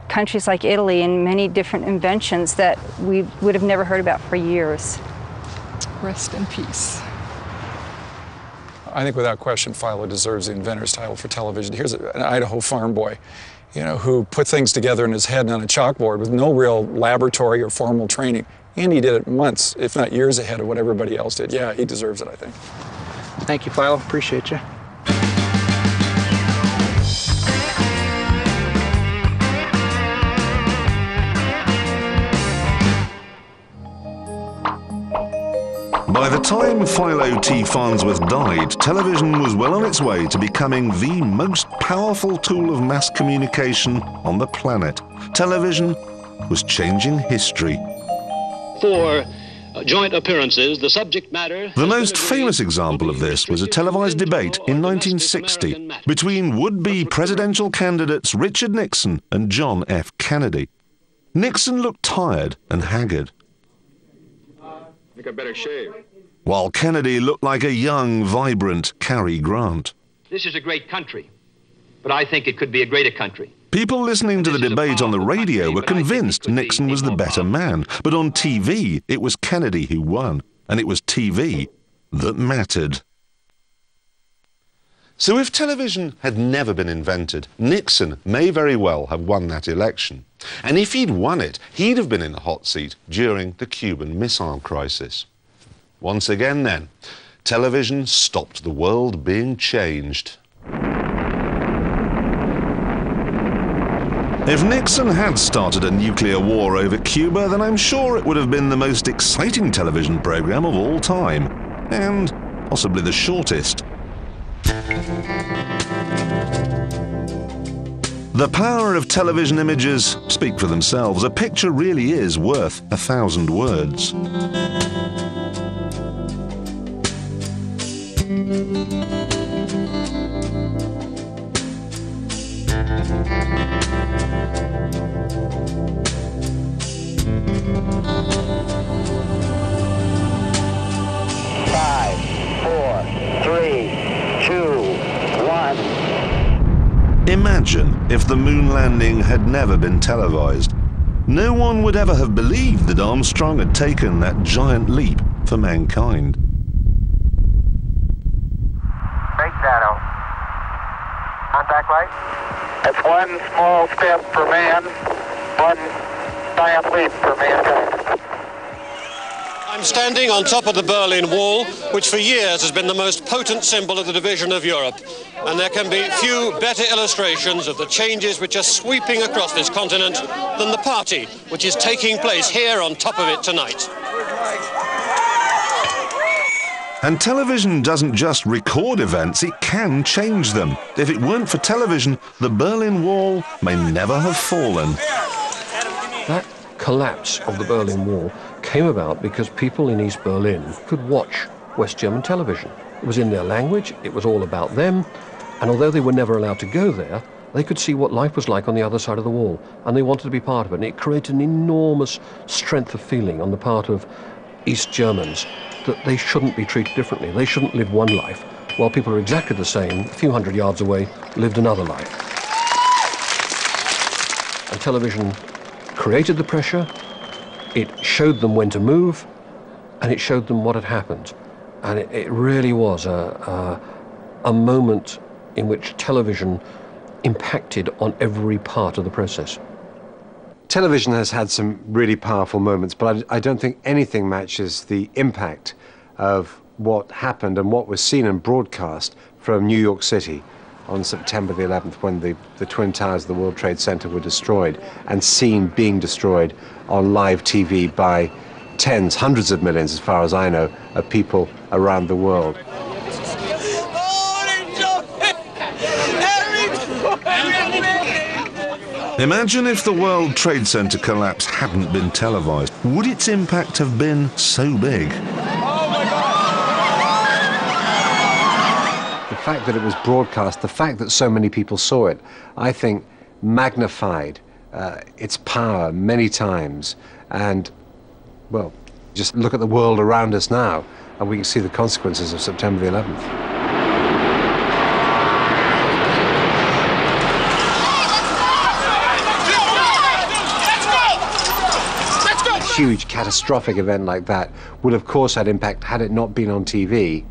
countries like Italy and many different inventions that we would have never heard about for years. Rest in peace. I think without question Philo deserves the inventor's title for television. Here's an Idaho farm boy, you know, who put things together in his head and on a chalkboard with no real laboratory or formal training. And he did it months, if not years ahead of what everybody else did. Yeah, he deserves it, I think. Thank you, Philo. Appreciate you. By the time Philo T. Farnsworth died, television was well on its way to becoming the most powerful tool of mass communication on the planet. Television was changing history. For joint appearances, the subject matter... The most famous example of this was a televised debate in 1960 between would-be presidential candidates Richard Nixon and John F. Kennedy. Nixon looked tired and haggard, I think I better shave. while Kennedy looked like a young, vibrant Cary Grant. This is a great country, but I think it could be a greater country. People listening to the debate on the radio were convinced Nixon was the better man, but on TV it was Kennedy who won, and it was TV that mattered. So if television had never been invented, Nixon may very well have won that election. And if he'd won it, he'd have been in the hot seat during the Cuban Missile Crisis. Once again then, television stopped the world being changed. If Nixon had started a nuclear war over Cuba, then I'm sure it would have been the most exciting television program of all time, and possibly the shortest. The power of television images speak for themselves. A picture really is worth 1,000 words. Imagine if the moon landing had never been televised. No one would ever have believed that Armstrong had taken that giant leap for mankind. Great shadow. Contact light. It's one small step for man, one giant leap for mankind. I'm standing on top of the Berlin Wall, which for years has been the most potent symbol of the division of Europe. And there can be few better illustrations of the changes which are sweeping across this continent than the party which is taking place here on top of it tonight. And television doesn't just record events, it can change them. If it weren't for television, the Berlin Wall may never have fallen. That collapse of the Berlin Wall came about because people in East Berlin could watch West German television. It was in their language, it was all about them, and although they were never allowed to go there, they could see what life was like on the other side of the wall, and they wanted to be part of it. And it created an enormous strength of feeling on the part of East Germans that they shouldn't be treated differently. They shouldn't live one life, while people are exactly the same, a few hundred yards away, lived another life. And television created the pressure, it showed them when to move, and it showed them what had happened. And it really was a moment in which television impacted on every part of the process. Television has had some really powerful moments, but I don't think anything matches the impact of what happened and what was seen and broadcast from New York City on September the 11th, when the Twin Towers of the World Trade Center were destroyed, and seen being destroyed on live TV by tens, hundreds of millions, as far as I know, of people around the world. Imagine if the World Trade Center collapse hadn't been televised. Would its impact have been so big? The fact that it was broadcast, the fact that so many people saw it, I think magnified its power many times. And, well, just look at the world around us now, and we can see the consequences of September the 11th. huge catastrophic event like that would of course had impact had it not been on TV.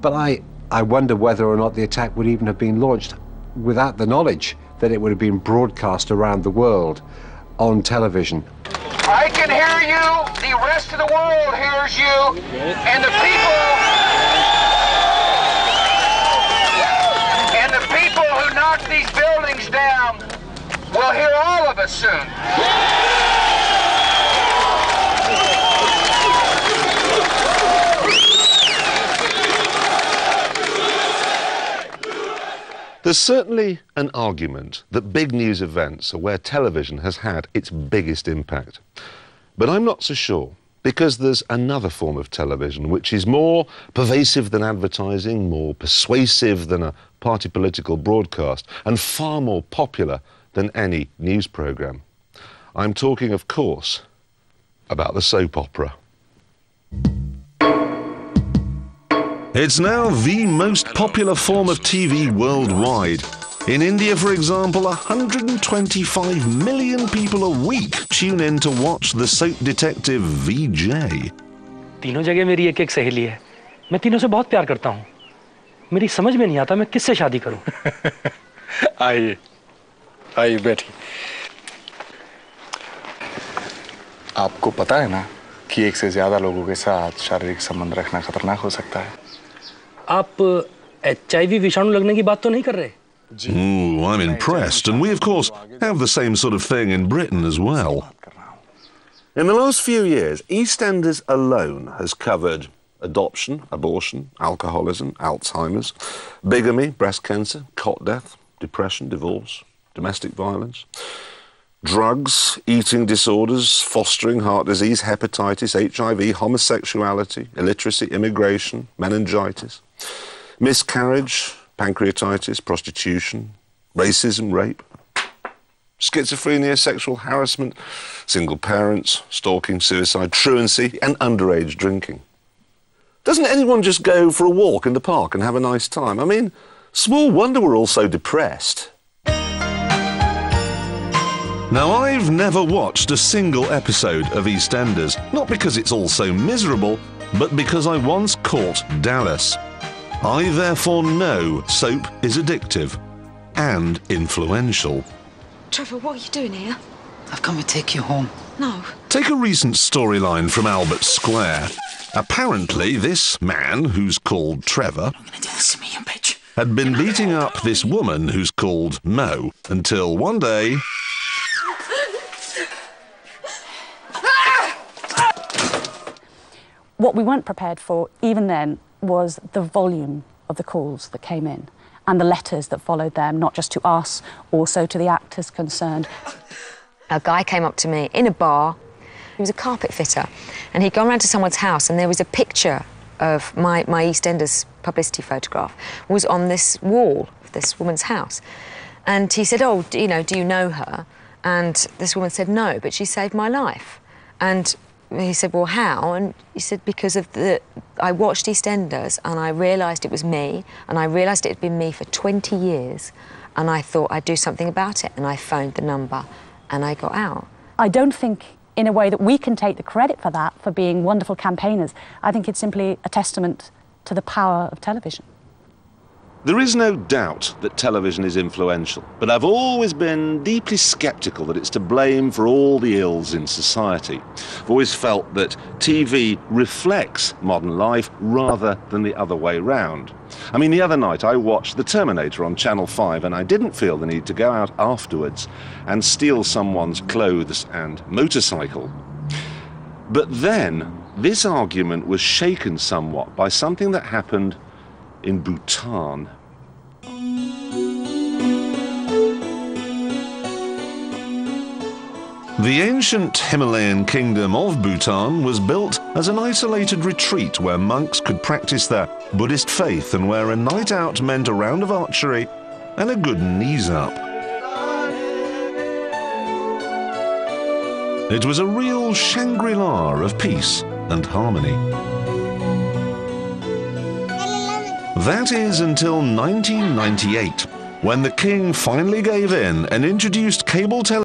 But I wonder whether or not the attack would even have been launched without the knowledge that it would have been broadcast around the world on television. I can hear you, the rest of the world hears you, and the people who knock these buildings down will hear all of us soon. There's certainly an argument that big news events are where television has had its biggest impact. But I'm not so sure, because there's another form of television which is more pervasive than advertising, more persuasive than a party political broadcast, and far more popular than any news programme. I'm talking, of course, about the soap opera. It's now the most popular form of TV worldwide. In India, for example, 125 million people a week tune in to watch the soap detective VJ. तीनों जगह मेरी एक-एक सहेली है। मैं तीनों से बहुत प्यार करता हूँ। मेरी समझ में नहीं आता मैं किससे शादी करूँ। आइए बैठिए। आपको पता है ना कि एक से ज्यादा लोगों के साथ शारीरिक संबंध रखना खतरनाक हो सकता है। आप HIV विषाणु लगने की बात तो नहीं कर रहे? Ooh, I'm impressed, and we of course have the same sort of thing in Britain as well. In the last few years, EastEnders alone has covered adoption, abortion, alcoholism, Alzheimer's, bigamy, breast cancer, cot death, depression, divorce, domestic violence, drugs, eating disorders, fostering, heart disease, hepatitis, HIV, homosexuality, illiteracy, immigration, meningitis, miscarriage, pancreatitis, prostitution, racism, rape, schizophrenia, sexual harassment, single parents, stalking, suicide, truancy, and underage drinking. Doesn't anyone just go for a walk in the park and have a nice time? I mean, small wonder we're all so depressed. Now, I've never watched a single episode of EastEnders, not because it's all so miserable, but because I once caught Dallas. I therefore know soap is addictive and influential. Trevor, what are you doing here? I've come to take you home. No. Take a recent storyline from Albert Square. Apparently, this man, who's called Trevor, I'm gonna do this to me, you bitch. had been beating up this woman who's called Mo, until one day... What we weren't prepared for, even then, was the volume of the calls that came in and the letters that followed them, not just to us, also to the actors concerned. A guy came up to me in a bar. He was a carpet fitter, and he'd gone round to someone's house, and there was a picture of my EastEnders publicity photograph was on this wall of this woman's house. And he said, oh, do you know her? And this woman said, no, but she saved my life. And he said, well, how? And he said, because of I watched EastEnders and I realised it was me, and I realised it had been me for 20 years, and I thought I'd do something about it, and I phoned the number and I got out. I don't think, in a way, that we can take the credit for that, for being wonderful campaigners. I think it's simply a testament to the power of television. There is no doubt that television is influential, but I've always been deeply sceptical that it's to blame for all the ills in society. I've always felt that TV reflects modern life rather than the other way round. I mean, the other night I watched The Terminator on Channel 5, and I didn't feel the need to go out afterwards and steal someone's clothes and motorcycle. But then, this argument was shaken somewhat by something that happened in Bhutan. The ancient Himalayan kingdom of Bhutan was built as an isolated retreat where monks could practice their Buddhist faith and where a night out meant a round of archery and a good knees up. It was a real Shangri-La of peace and harmony. That is until 1998, when the king finally gave in and introduced cable television